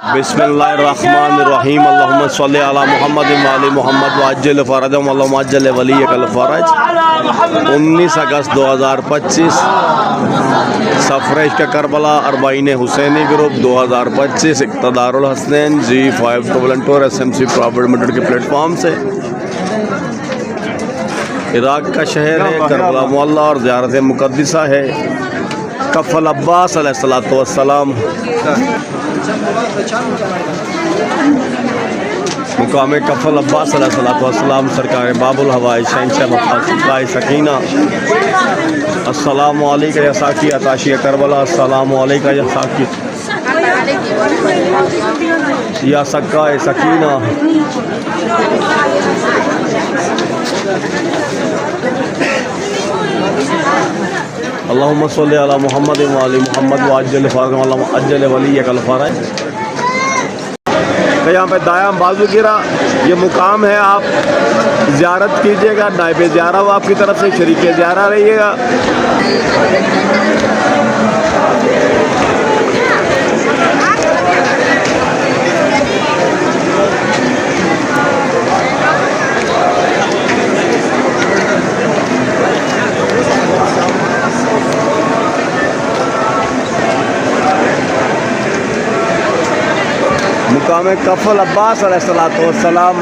बिस्मिल्लाहिर्रहमानिर्रहीम अल्लाहुम्मा सल्लि अला मुहम्मद व आलि मुहम्मद वअज्जिल फरजहुम अल्लाहुम्मा अज्जिल वलियकल फरज। 19 अगस्त 2025 Safar Ishq Karbala Arbaeen Hussaini group 2025 Iqtidarul Hasnain G52 SMC private limited के प्लेटफॉर्म से इराक़ का शहर है करबला मोहल्ला और ज़ियारत मुक़द्दिसा है कफ़ल अब्बास अलैहिस्सलातु वस्सलाम। मुकाम कफ़ल अब्बास अलैहिस्सलातु वस्सलाम सरकार बाबुल हवाई शहंशाह मफ़ाज़ सकीना। अस्सलामु अलैका या साकी अताशी करबला। अस्सलामु अलैका या साकी या सक्का सकीना। अल्लाहुम्मा सल्लि अला मुहम्मद व आलि मुहम्मद वअज्जिल फरजहुम अल्लाहुम्मा अज्जिल वलियकल फरज। तो यहाँ पे दायां बाजू गिरा ये मुकाम है, आप ज़ियारत कीजिएगा। नाइब ज़ियारा हो आपकी तरफ से, शरीक ज़ियारा रहिएगा। मुकाम कफ़ल अब्बास अलैहिस्सलातु वस्सलाम।